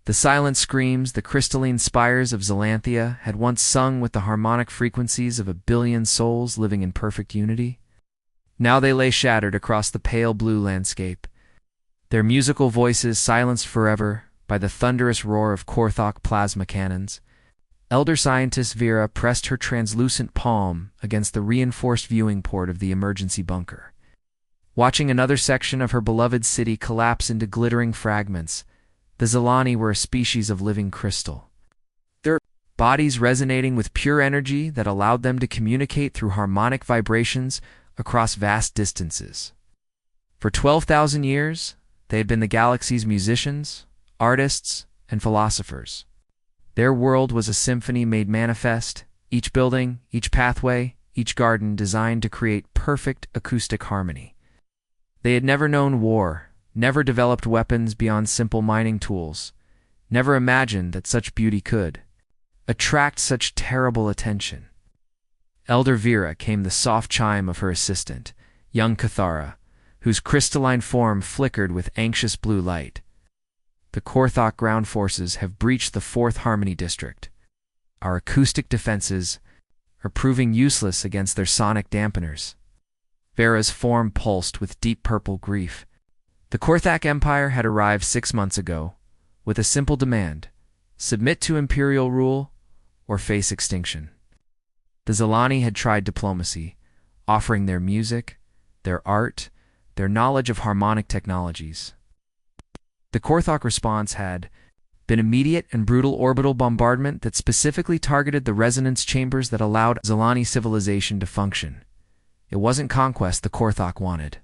The silent screams, the crystalline spires of Xylanthia had once sung with the harmonic frequencies of a billion souls living in perfect unity. Now they lay shattered across the pale blue landscape, their musical voices silenced forever by the thunderous roar of Korthok plasma cannons. Elder scientist Vera pressed her translucent palm against the reinforced viewing port of the emergency bunker, watching another section of her beloved city collapse into glittering fragments. The Zilani were a species of living crystal, their bodies resonating with pure energy that allowed them to communicate through harmonic vibrations across vast distances. For 12,000 years, they had been the galaxy's musicians, artists, and philosophers. Their world was a symphony made manifest, each building, each pathway, each garden designed to create perfect acoustic harmony. They had never known war, never developed weapons beyond simple mining tools, never imagined that such beauty could attract such terrible attention. Elder Vera came the soft chime of her assistant, young Cathara, whose crystalline form flickered with anxious blue light. The Korthok ground forces have breached the 4th Harmony District. Our acoustic defenses are proving useless against their sonic dampeners. Vera's form pulsed with deep purple grief. The Korthok Empire had arrived 6 months ago, with a simple demand: submit to imperial rule or face extinction. The Zilani had tried diplomacy, offering their music, their art, their knowledge of harmonic technologies. The Korthok response had been immediate and brutal orbital bombardment that specifically targeted the resonance chambers that allowed Zilani civilization to function. It wasn't conquest the Korthok wanted.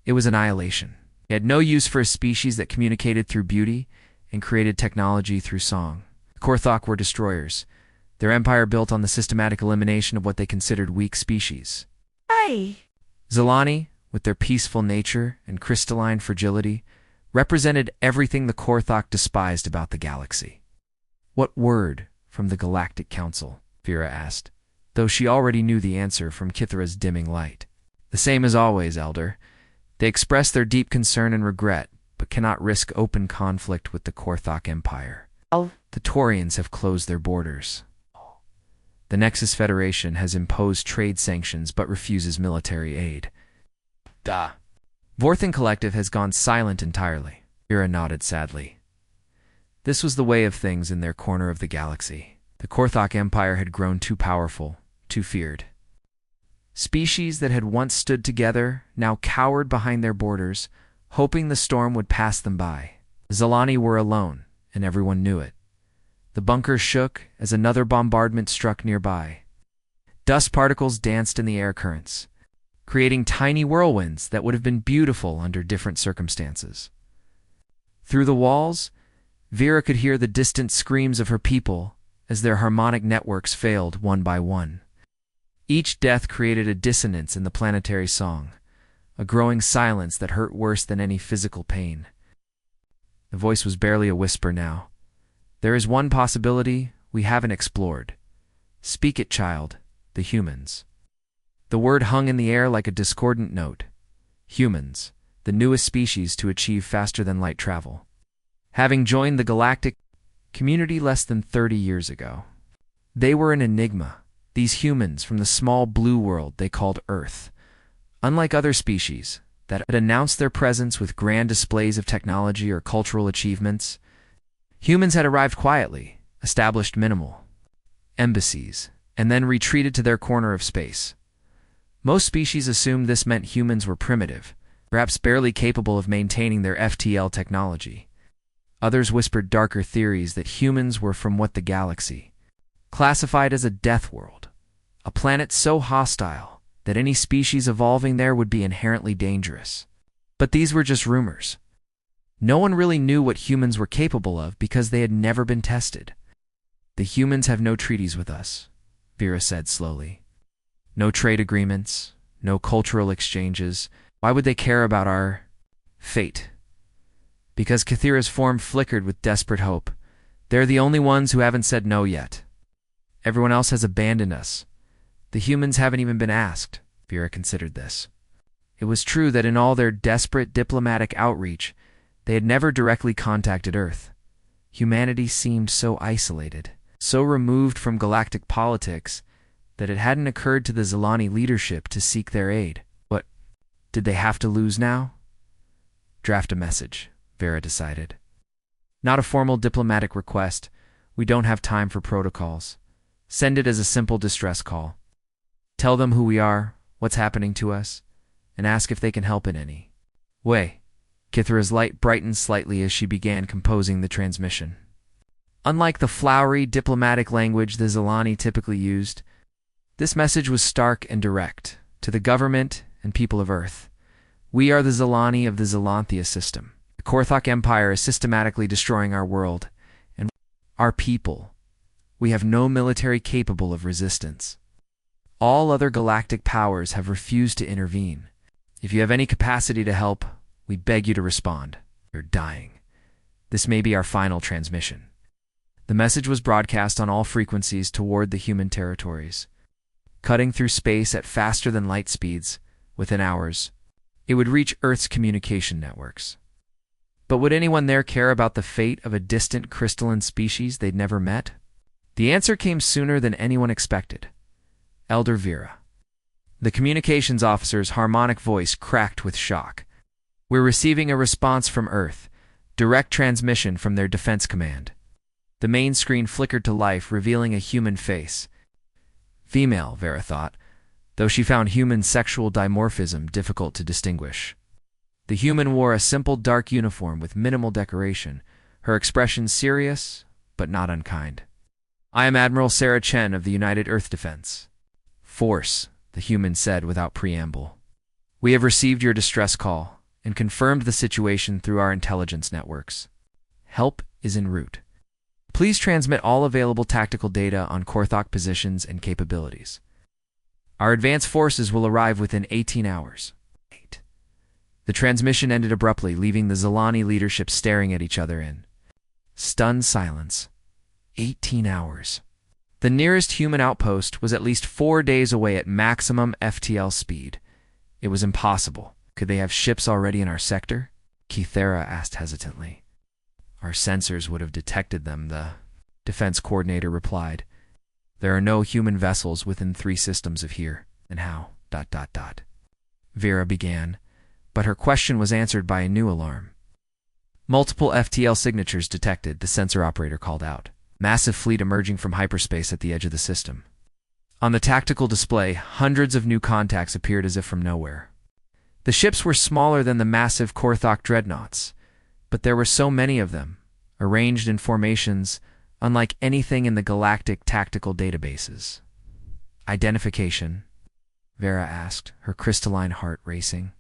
It was annihilation. It had no use for a species that communicated through beauty and created technology through song. The Korthok were destroyers, their empire built on the systematic elimination of what they considered weak species. Aye. Zilani, with their peaceful nature and crystalline fragility, represented everything the Korthok despised about the galaxy. What word from the Galactic Council? Vera asked, though she already knew the answer from Kithara's dimming light. The same as always, Elder. They express their deep concern and regret, but cannot risk open conflict with the Korthok Empire. The Taurians have closed their borders. The Nexus Federation has imposed trade sanctions but refuses military aid. Vorthan Collective has gone silent entirely. Vera nodded sadly. This was the way of things in their corner of the galaxy. The Korthok Empire had grown too powerful, too feared. Species that had once stood together now cowered behind their borders, hoping the storm would pass them by. The Zilani were alone, and everyone knew it. The bunker shook as another bombardment struck nearby. Dust particles danced in the air currents, creating tiny whirlwinds that would have been beautiful under different circumstances. Through the walls, Vera could hear the distant screams of her people as their harmonic networks failed one by one. Each death created a dissonance in the planetary song, a growing silence that hurt worse than any physical pain. The voice was barely a whisper now. There is one possibility we haven't explored. Speak it, child, the humans. The word hung in the air like a discordant note. Humans, the newest species to achieve faster-than-light travel, having joined the galactic community less than 30 years ago. They were an enigma, these humans from the small blue world they called Earth. Unlike other species that had announced their presence with grand displays of technology or cultural achievements, humans had arrived quietly, established minimal embassies, and then retreated to their corner of space. Most species assumed this meant humans were primitive, perhaps barely capable of maintaining their FTL technology. Others whispered darker theories that humans were from what the galaxy classified as a deathworld, a planet so hostile that any species evolving there would be inherently dangerous. But these were just rumors. No one really knew what humans were capable of because they had never been tested. The humans have no treaties with us, Vera said slowly. No trade agreements, no cultural exchanges. Why would they care about our fate? Because Kathira's form flickered with desperate hope. They're the only ones who haven't said no yet. Everyone else has abandoned us. The humans haven't even been asked. Vera considered this. It was true that in all their desperate diplomatic outreach, they had never directly contacted Earth. Humanity seemed so isolated, so removed from galactic politics, that it hadn't occurred to the Zilani leadership to seek their aid. What did they have to lose now? Draft a message, Vera decided. Not a formal diplomatic request. We don't have time for protocols. Send it as a simple distress call. Tell them who we are, what's happening to us, and ask if they can help in any way. Kithra's light brightened slightly as she began composing the transmission. Unlike the flowery, diplomatic language the Zilani typically used, this message was stark and direct to the government and people of Earth. We are the Zilani of the Zilanthia system. The Korthok Empire is systematically destroying our world and our people. We have no military capable of resistance. All other galactic powers have refused to intervene. If you have any capacity to help, we beg you to respond. You're dying. This may be our final transmission. The message was broadcast on all frequencies toward the human territories. Cutting through space at faster than light speeds, within hours, it would reach Earth's communication networks. But would anyone there care about the fate of a distant crystalline species they'd never met? The answer came sooner than anyone expected. Elder Vera. The communications officer's harmonic voice cracked with shock. We're receiving a response from Earth. Direct transmission from their defense command. The main screen flickered to life, revealing a human face. Female, Vera thought, though she found human sexual dimorphism difficult to distinguish. The human wore a simple dark uniform with minimal decoration, her expression serious, but not unkind. I am Admiral Sarah Chen of the United Earth Defense Force, the human said without preamble. We have received your distress call and confirmed the situation through our intelligence networks. Help is en route. Please transmit all available tactical data on Korthok positions and capabilities. Our advance forces will arrive within 18 hours. The transmission ended abruptly, leaving the Zilani leadership staring at each other in stunned silence. 18 hours. The nearest human outpost was at least 4 days away at maximum FTL speed. It was impossible. Could they have ships already in our sector? Kithera asked hesitantly. Our sensors would have detected them, the defense coordinator replied. There are no human vessels within 3 systems of here. And how? ... Vera began, but her question was answered by a new alarm. Multiple FTL signatures detected, the sensor operator called out. Massive fleet emerging from hyperspace at the edge of the system. On the tactical display, hundreds of new contacts appeared as if from nowhere. The ships were smaller than the massive Korthok dreadnoughts, but there were so many of them, arranged in formations unlike anything in the galactic tactical databases. Identification? Vera asked, her crystalline heart racing.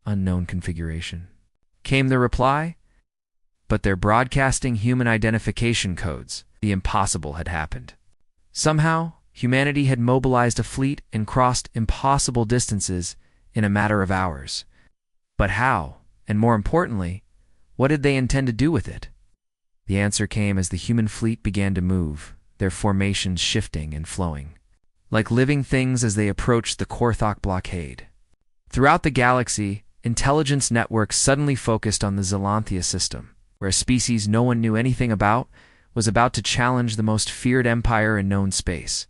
Unknown configuration. Came the reply? But they're broadcasting human identification codes. The impossible had happened. Somehow, humanity had mobilized a fleet and crossed impossible distances in a matter of hours. But how? And more importantly, what did they intend to do with it? The answer came as the human fleet began to move, their formations shifting and flowing, like living things as they approached the Korthok blockade. Throughout the galaxy, intelligence networks suddenly focused on the Zilanthia system, where a species no one knew anything about was about to challenge the most feared empire in known space.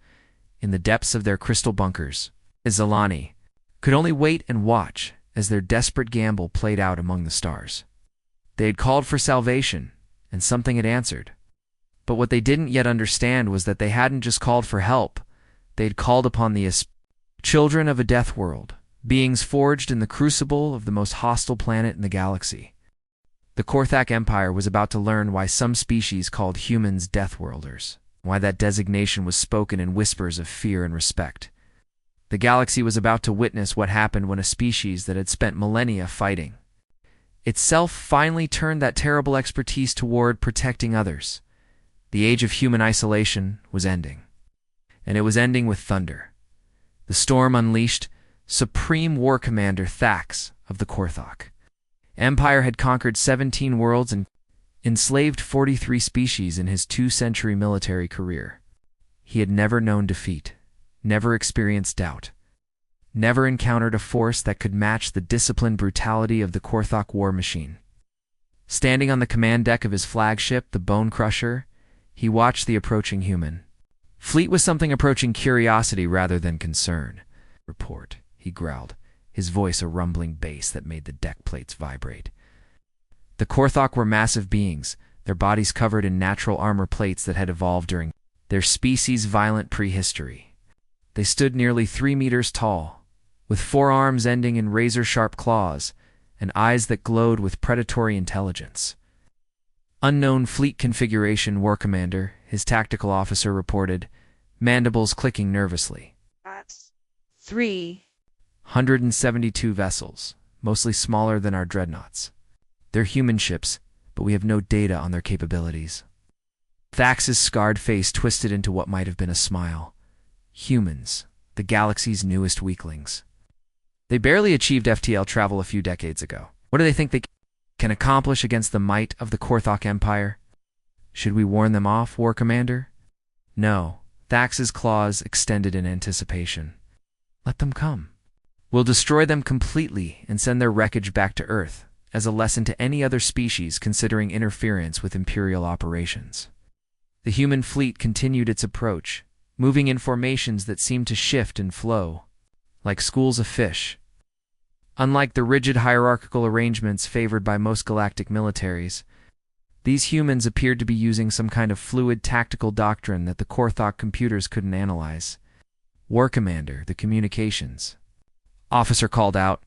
In the depths of their crystal bunkers, the Zilani could only wait and watch as their desperate gamble played out among the stars. They had called for salvation, and something had answered. But what they didn't yet understand was that they hadn't just called for help. They had called upon the children of a deathworld, beings forged in the crucible of the most hostile planet in the galaxy. The Korthok Empire was about to learn why some species called humans deathworlders, why that designation was spoken in whispers of fear and respect. The galaxy was about to witness what happened when a species that had spent millennia fighting itself finally turned that terrible expertise toward protecting others. The age of human isolation was ending. And it was ending with thunder. The storm unleashed Supreme War Commander Thax of the Korthok. Empire had conquered 17 worlds and enslaved 43 species in his 2-century military career. He had never known defeat, never experienced doubt, never encountered a force that could match the disciplined brutality of the Korthok war machine. Standing on the command deck of his flagship, the Bone Crusher, he watched the approaching human fleet with something approaching curiosity rather than concern. "Report," he growled, his voice a rumbling bass that made the deck plates vibrate. The Korthok were massive beings, their bodies covered in natural armor plates that had evolved during their species' violent prehistory. They stood nearly 3 meters tall, with forearms ending in razor-sharp claws and eyes that glowed with predatory intelligence. "Unknown fleet configuration, War Commander," his tactical officer reported, mandibles clicking nervously. That's 372 vessels, mostly smaller than our dreadnoughts. They're human ships, but we have no data on their capabilities. Thax's scarred face twisted into what might have been a smile. Humans, the galaxy's newest weaklings. They barely achieved FTL travel a few decades ago. What do they think they can accomplish against the might of the Korthok Empire? Should we warn them off, War Commander? No. Thax's claws extended in anticipation. Let them come. We'll destroy them completely and send their wreckage back to Earth, as a lesson to any other species considering interference with Imperial operations. The human fleet continued its approach, moving in formations that seemed to shift and flow, like schools of fish. Unlike the rigid hierarchical arrangements favored by most galactic militaries, these humans appeared to be using some kind of fluid tactical doctrine that the Korthok computers couldn't analyze. "War Commander, the communications," officer called out.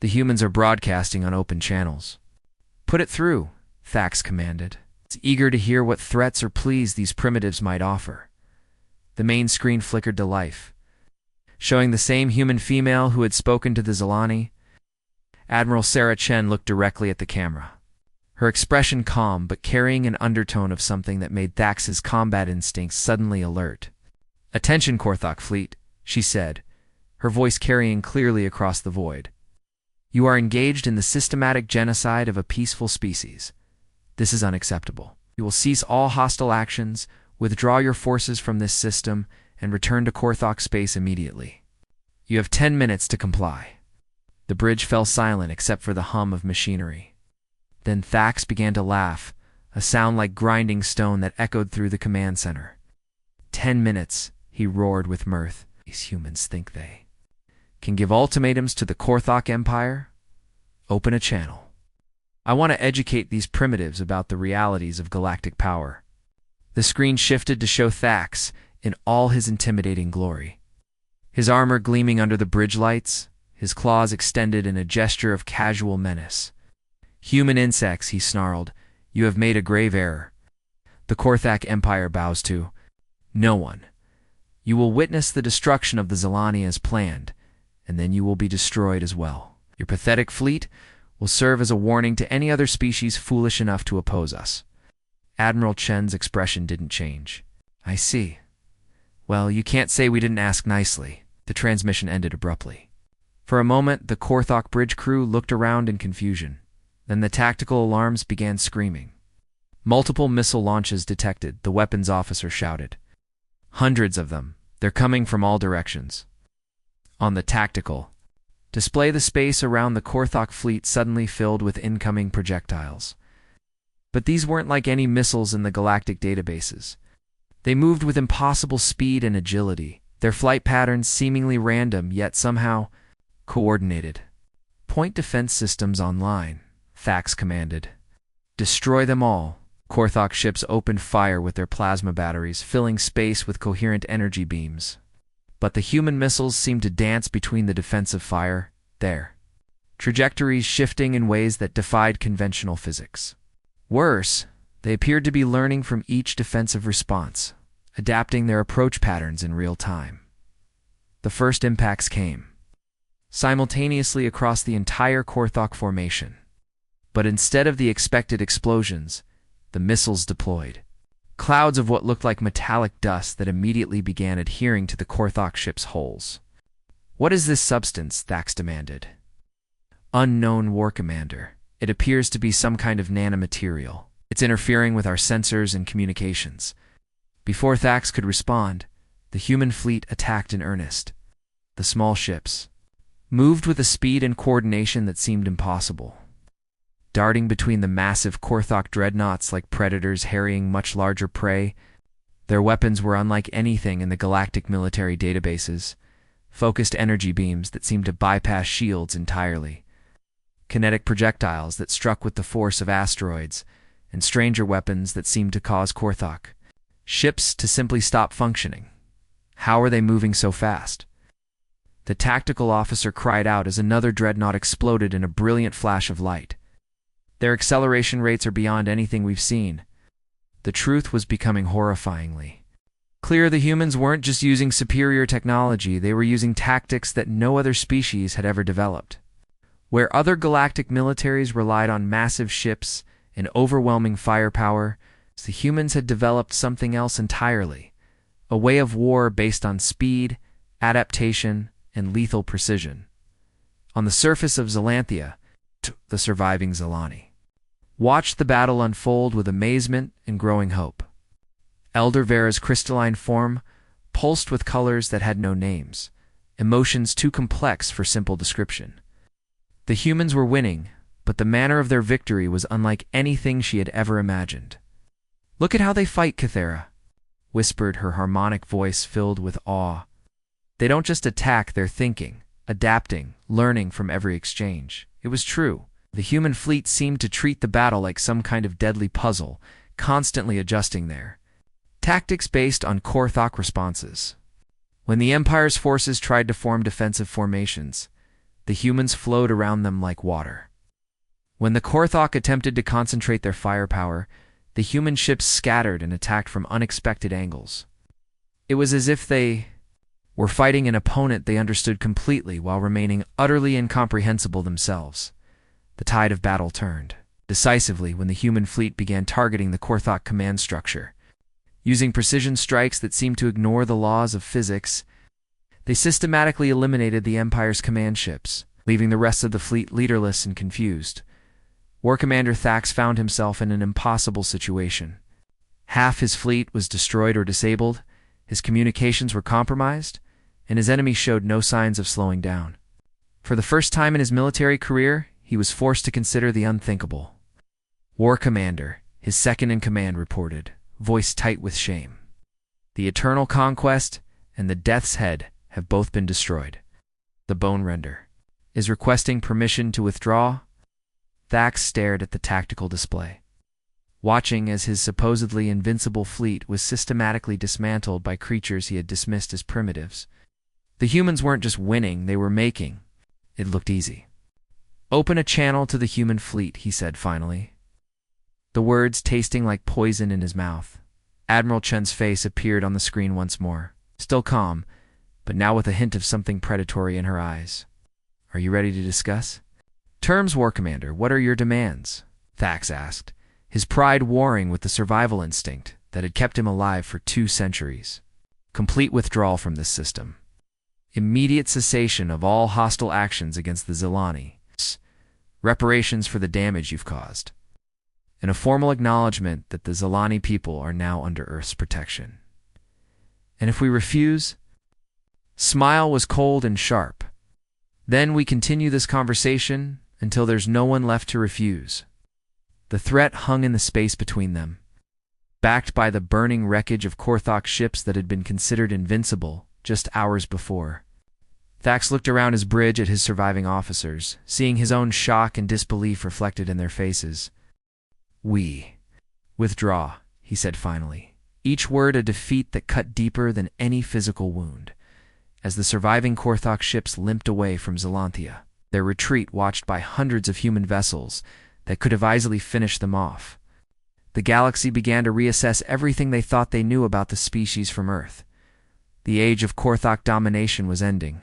"The humans are broadcasting on open channels." "Put it through," Thax commanded. It's eager to hear what threats or pleas these primitives might offer. The main screen flickered to life, showing the same human female who had spoken to the Zilani. Admiral Sarah Chen looked directly at the camera, her expression calm but carrying an undertone of something that made Thax's combat instincts suddenly alert. "Attention, Korthok fleet," she said, her voice carrying clearly across the void. "You are engaged in the systematic genocide of a peaceful species. This is unacceptable. You will cease all hostile actions, withdraw your forces from this system, and return to Korthok space immediately. You have 10 minutes to comply." The bridge fell silent except for the hum of machinery. Then Thax began to laugh, a sound like grinding stone that echoed through the command center. 10 minutes, he roared with mirth. These humans think they can give ultimatums to the Korthok Empire? Open a channel. I want to educate these primitives about the realities of galactic power. The screen shifted to show Thax in all his intimidating glory. His armor gleaming under the bridge lights, his claws extended in a gesture of casual menace. "Human insects," he snarled, "you have made a grave error. The Korthok Empire bows to no one. You will witness the destruction of the Zilani as planned, and then you will be destroyed as well. Your pathetic fleet will serve as a warning to any other species foolish enough to oppose us." Admiral Chen's expression didn't change. "I see. Well, you can't say we didn't ask nicely." The transmission ended abruptly. For a moment, the Korthok bridge crew looked around in confusion. Then the tactical alarms began screaming. "Multiple missile launches detected," the weapons officer shouted. "Hundreds of them. They're coming from all directions." On the tactical display, the space around the Korthok fleet suddenly filled with incoming projectiles. But these weren't like any missiles in the galactic databases. They moved with impossible speed and agility, their flight patterns seemingly random yet somehow coordinated. "Point defense systems online," Thax commanded. "Destroy them all." Korthok ships opened fire with their plasma batteries, filling space with coherent energy beams. But the human missiles seemed to dance between the defensive fire, their trajectories shifting in ways that defied conventional physics. Worse, they appeared to be learning from each defensive response, adapting their approach patterns in real time. The first impacts came simultaneously across the entire Korthok formation. But instead of the expected explosions, the missiles deployed. Clouds of what looked like metallic dust that immediately began adhering to the Korthok ship's hulls. "What is this substance?" Thax demanded. "Unknown, War Commander. It appears to be some kind of nanomaterial. It's interfering with our sensors and communications." Before Thax could respond, the human fleet attacked in earnest. The small ships moved with a speed and coordination that seemed impossible. darting between the massive Korthok dreadnoughts like predators harrying much larger prey. Their weapons were unlike anything in the galactic military databases, focused energy beams that seemed to bypass shields entirely, kinetic projectiles that struck with the force of asteroids, and stranger weapons that seemed to cause Korthok ships to simply stop functioning. How are they moving so fast? The tactical officer cried out as another dreadnought exploded in a brilliant flash of light. Their acceleration rates are beyond anything we've seen. The truth was becoming horrifyingly clear. The humans weren't just using superior technology, they were using tactics that no other species had ever developed. Where other galactic militaries relied on massive ships and overwhelming firepower, the humans had developed something else entirely, a way of war based on speed, adaptation, and lethal precision. On the surface of Zallanthia, the surviving Zalani watched the battle unfold with amazement and growing hope. Elder Vera's crystalline form pulsed with colors that had no names, emotions too complex for simple description. The humans were winning, but the manner of their victory was unlike anything she had ever imagined. "Look at how they fight, Kythera," whispered her harmonic voice filled with awe. "They don't just attack, they're thinking, adapting, learning from every exchange." It was true. The human fleet seemed to treat the battle like some kind of deadly puzzle, constantly adjusting their tactics based on Korthok responses. When the Empire's forces tried to form defensive formations, the humans flowed around them like water. When the Korthok attempted to concentrate their firepower, the human ships scattered and attacked from unexpected angles. It was as if they were fighting an opponent they understood completely while remaining utterly incomprehensible themselves. The tide of battle turned decisively when the human fleet began targeting the Korthok command structure. Using precision strikes that seemed to ignore the laws of physics, they systematically eliminated the Empire's command ships, leaving the rest of the fleet leaderless and confused. War Commander Thax found himself in an impossible situation. Half his fleet was destroyed or disabled, his communications were compromised, and his enemy showed no signs of slowing down. For the first time in his military career, he was forced to consider the unthinkable. War Commander, his second-in-command, reported, voice tight with shame. "The Eternal Conquest and the Death's Head have both been destroyed. The Bone Render is requesting permission to withdraw." Thax stared at the tactical display, watching as his supposedly invincible fleet was systematically dismantled by creatures he had dismissed as primitives. The humans weren't just winning, they were making it looked easy. "Open a channel to the human fleet," he said finally, the words tasting like poison in his mouth. Admiral Chen's face appeared on the screen once more, still calm, but now with a hint of something predatory in her eyes. "Are you ready to discuss?" "Terms, War Commander, what are your demands?" Thax asked, his pride warring with the survival instinct that had kept him alive for 2 centuries. "Complete withdrawal from this system. Immediate cessation of all hostile actions against the Zalani. Reparations for the damage you've caused. And a formal acknowledgement that the Zalani people are now under Earth's protection. And if we refuse?" Smile was cold and sharp. "Then we continue this conversation until there's no one left to refuse." The threat hung in the space between them, backed by the burning wreckage of Korthok ships that had been considered invincible just hours before. Thax looked around his bridge at his surviving officers, seeing his own shock and disbelief reflected in their faces. "We withdraw," he said finally, each word a defeat that cut deeper than any physical wound. As the surviving Korthok ships limped away from Zallanthia, their retreat watched by hundreds of human vessels that could have easily finished them off, the galaxy began to reassess everything they thought they knew about the species from Earth. The age of Korthok domination was ending,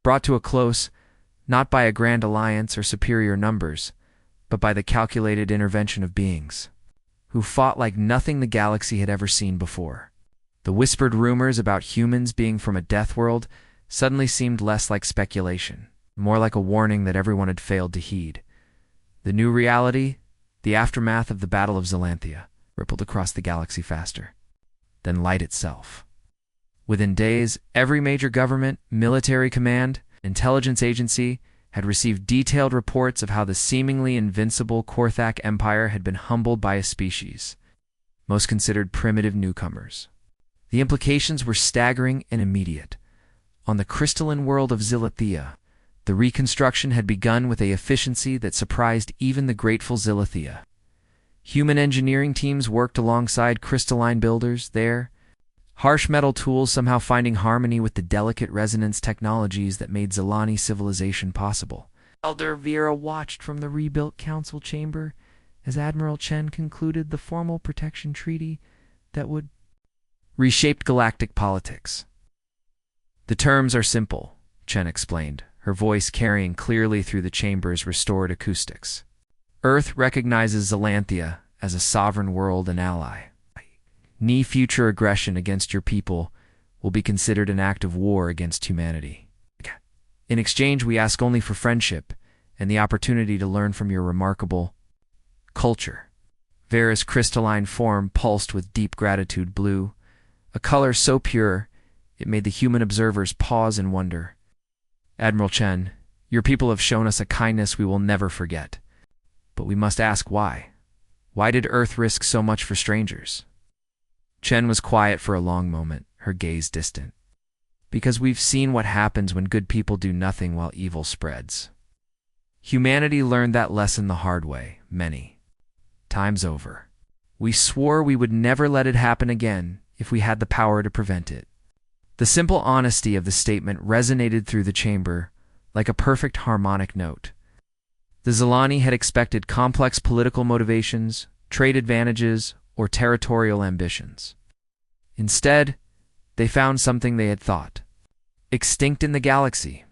brought to a close not by a grand alliance or superior numbers, but by the calculated intervention of beings who fought like nothing the galaxy had ever seen before. The whispered rumors about humans being from a deathworld suddenly seemed less like speculation, more like a warning that everyone had failed to heed. The new reality, the aftermath of the Battle of Zallanthia, rippled across the galaxy faster than light itself. Within days, every major government, military command, intelligence agency had received detailed reports of how the seemingly invincible Korthak Empire had been humbled by a species, most considered primitive newcomers. The implications were staggering and immediate. On the crystalline world of Zilithia, the reconstruction had begun with an efficiency that surprised even the grateful Zilithia. Human engineering teams worked alongside crystalline builders there, harsh metal tools somehow finding harmony with the delicate resonance technologies that made Zilani civilization possible. Elder Vera watched from the rebuilt council chamber as Admiral Chen concluded the formal protection treaty that would reshape galactic politics. The terms are simple, Chen explained, her voice carrying clearly through the chamber's restored acoustics. Earth recognizes Zilithia as a sovereign world and ally. Any future aggression against your people will be considered an act of war against humanity. In exchange, we ask only for friendship and the opportunity to learn from your remarkable culture. Vera's crystalline form pulsed with deep gratitude blue, a color so pure it made the human observers pause in wonder. Admiral Chen, your people have shown us a kindness we will never forget. But we must ask why. Why did Earth risk so much for strangers? Chen was quiet for a long moment, her gaze distant. Because we've seen what happens when good people do nothing while evil spreads. Humanity learned that lesson the hard way, many times over. We swore we would never let it happen again if we had the power to prevent it. The simple honesty of the statement resonated through the chamber like a perfect harmonic note. The Zilani had expected complex political motivations, trade advantages, or territorial ambitions. Instead, they found something they had thought extinct in the galaxy,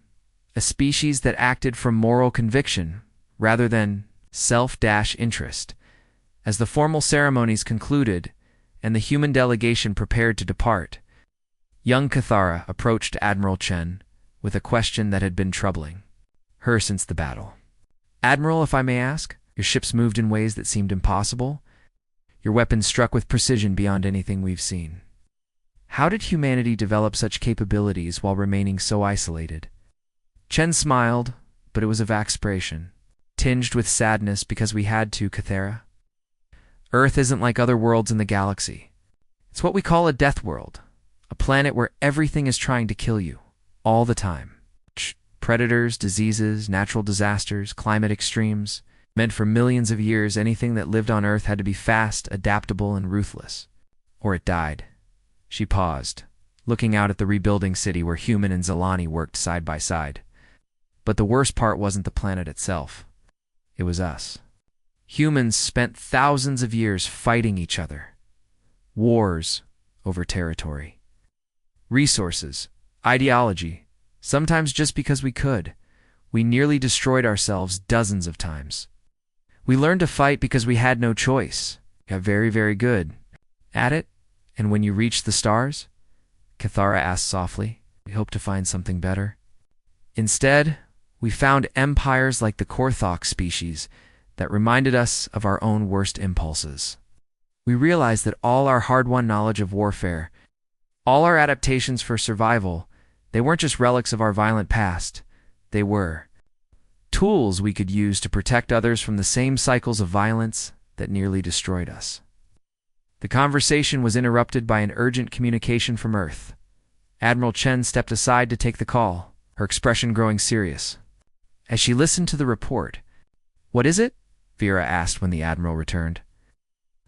a species that acted from moral conviction rather than self-interest. As the formal ceremonies concluded and the human delegation prepared to depart, young Cathara approached Admiral Chen with a question that had been troubling her since the battle. Admiral, if I may ask, your ships moved in ways that seemed impossible. Your weapons struck with precision beyond anything we've seen. How did humanity develop such capabilities while remaining so isolated? Chen smiled, but it was of expression, tinged with sadness because we had to, Cathara. Earth isn't like other worlds in the galaxy. It's what we call a deathworld, a planet where everything is trying to kill you, all the time. Predators, diseases, natural disasters, climate extremes. Meant for millions of years, anything that lived on Earth had to be fast, adaptable, and ruthless. Or it died. She paused, looking out at the rebuilding city where human and Zilani worked side by side. But the worst part wasn't the planet itself. It was us. Humans spent thousands of years fighting each other. Wars over territory. Resources, ideology, sometimes just because we could. We nearly destroyed ourselves dozens of times. We learned to fight because we had no choice. Got very, very good at it. And when you reached the stars? Cathara asked softly. We hoped to find something better. Instead, we found empires like the Korthok species that reminded us of our own worst impulses. We realized that all our hard-won knowledge of warfare, all our adaptations for survival, they weren't just relics of our violent past. They were tools we could use to protect others from the same cycles of violence that nearly destroyed us. The conversation was interrupted by an urgent communication from Earth. Admiral Chen stepped aside to take the call, her expression growing serious. As she listened to the report, "What is it?" Vera asked when the Admiral returned.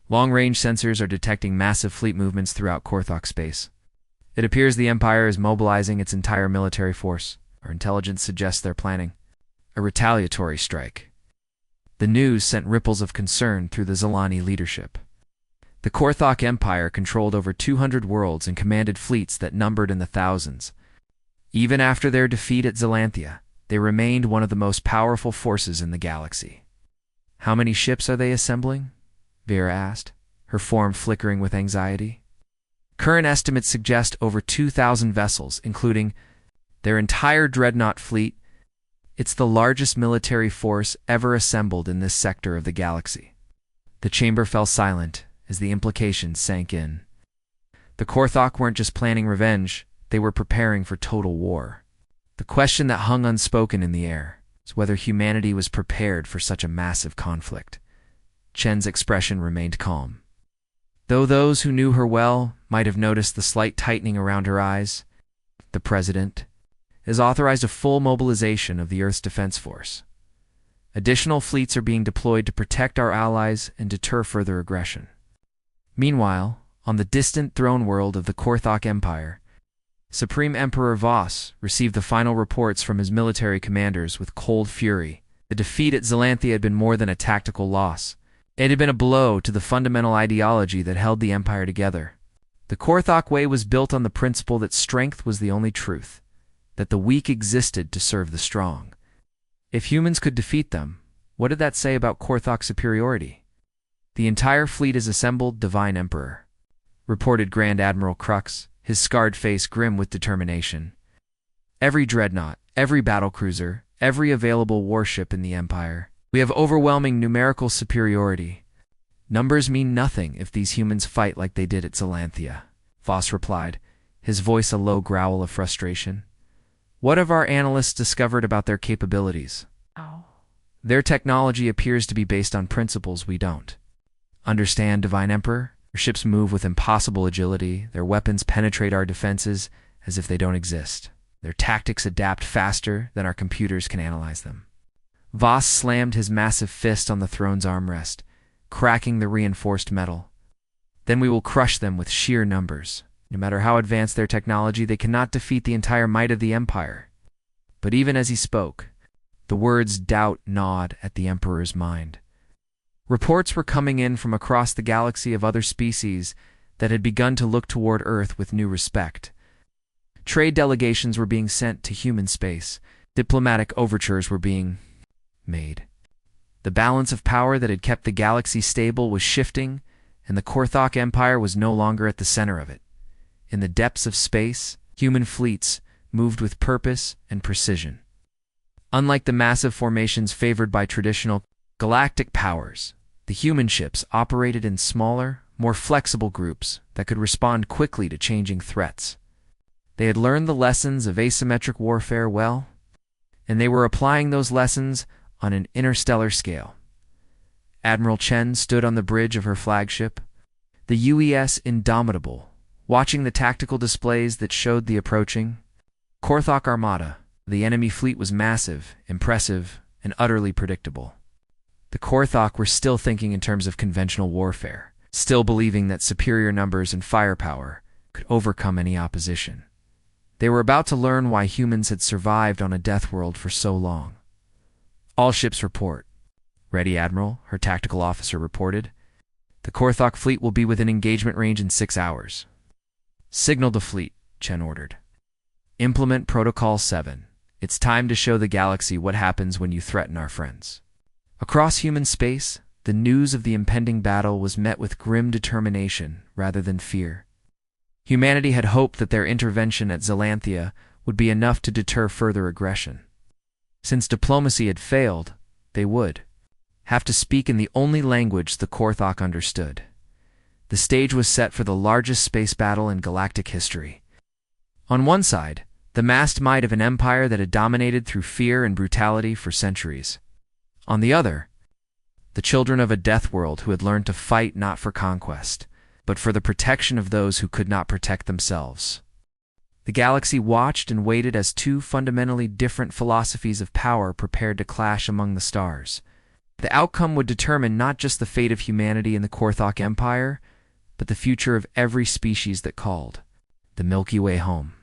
Long-range sensors are detecting massive fleet movements throughout Korthok space. It appears the Empire is mobilizing its entire military force. Our intelligence suggests they're planning a retaliatory strike. The news sent ripples of concern through the Zilani leadership. The Korthok Empire controlled over 200 worlds and commanded fleets that numbered in the thousands. Even after their defeat at Zilithia, they remained one of the most powerful forces in the galaxy. How many ships are they assembling? Vera asked, her form flickering with anxiety. Current estimates suggest over 2,000 vessels, including their entire dreadnought fleet. It's the largest military force ever assembled in this sector of the galaxy. The chamber fell silent as the implications sank in. The Korthok weren't just planning revenge, they were preparing for total war. The question that hung unspoken in the air, whether humanity was prepared for such a massive conflict. Chen's expression remained calm, though those who knew her well might have noticed the slight tightening around her eyes. The President has authorized a full mobilization of the Earth's Defense Force. Additional fleets are being deployed to protect our allies and deter further aggression. Meanwhile, on the distant throne world of the Korthok Empire, Supreme Emperor Voss received the final reports from his military commanders with cold fury. The defeat at Zalanthiya had been more than a tactical loss. It had been a blow to the fundamental ideology that held the empire together. The Korthok way was built on the principle that strength was the only truth, that the weak existed to serve the strong. If humans could defeat them, what did that say about Korthok's superiority? "The entire fleet is assembled, Divine Emperor," reported Grand Admiral Crux, his scarred face grim with determination. "Every dreadnought, every battlecruiser, every available warship in the Empire. We have overwhelming numerical superiority. Numbers mean nothing if these humans fight like they did at Zalanthiya," Voss replied, his voice a low growl of frustration. "What have our analysts discovered about their capabilities? Their technology appears to be based on principles we don't. Understand, Divine Emperor? Their ships move with impossible agility, their weapons penetrate our defenses as if they don't exist. Their tactics adapt faster than our computers can analyze them." Voss slammed his massive fist on the throne's armrest, cracking the reinforced metal. "Then we will crush them with sheer numbers. No matter how advanced their technology, they cannot defeat the entire might of the Empire." But even as he spoke, the words doubt gnawed at the Emperor's mind. Reports were coming in from across the galaxy of other species that had begun to look toward Earth with new respect. Trade delegations were being sent to human space. Diplomatic overtures were being made. The balance of power that had kept the galaxy stable was shifting, and the Korthok Empire was no longer at the center of it. In the depths of space, human fleets moved with purpose and precision. Unlike the massive formations favored by traditional galactic powers, the human ships operated in smaller, more flexible groups that could respond quickly to changing threats. They had learned the lessons of asymmetric warfare well, and they were applying those lessons on an interstellar scale. Admiral Chen stood on the bridge of her flagship, the UES Indomitable, watching the tactical displays that showed the approaching Korthok Armada. The enemy fleet was massive, impressive, and utterly predictable. The Korthok were still thinking in terms of conventional warfare, still believing that superior numbers and firepower could overcome any opposition. They were about to learn why humans had survived on a deathworld for so long. "All ships report." "Ready, Admiral," her tactical officer reported. "The Korthok fleet will be within engagement range in 6 hours." "Signal the fleet," Chen ordered. "Implement Protocol 7. It's time to show the galaxy what happens when you threaten our friends." Across human space, the news of the impending battle was met with grim determination rather than fear. Humanity had hoped that their intervention at Zalanthiya would be enough to deter further aggression. Since diplomacy had failed, they would have to speak in the only language the Korthok understood. The stage was set for the largest space battle in galactic history. On one side, the massed might of an empire that had dominated through fear and brutality for centuries. On the other, the children of a deathworld who had learned to fight not for conquest, but for the protection of those who could not protect themselves. The galaxy watched and waited as two fundamentally different philosophies of power prepared to clash among the stars. The outcome would determine not just the fate of humanity in the Korthok Empire, but the future of every species that called the Milky Way home.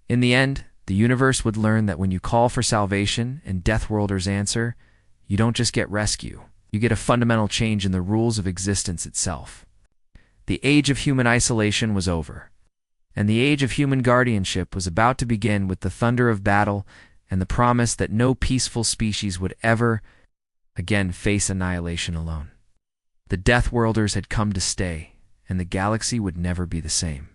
In the end, the universe would learn that when you call for salvation and Deathworlders answer, you don't just get rescue, you get a fundamental change in the rules of existence itself. The age of human isolation was over, and the age of human guardianship was about to begin with the thunder of battle and the promise that no peaceful species would ever again face annihilation alone. The Deathworlders had come to stay, and the galaxy would never be the same.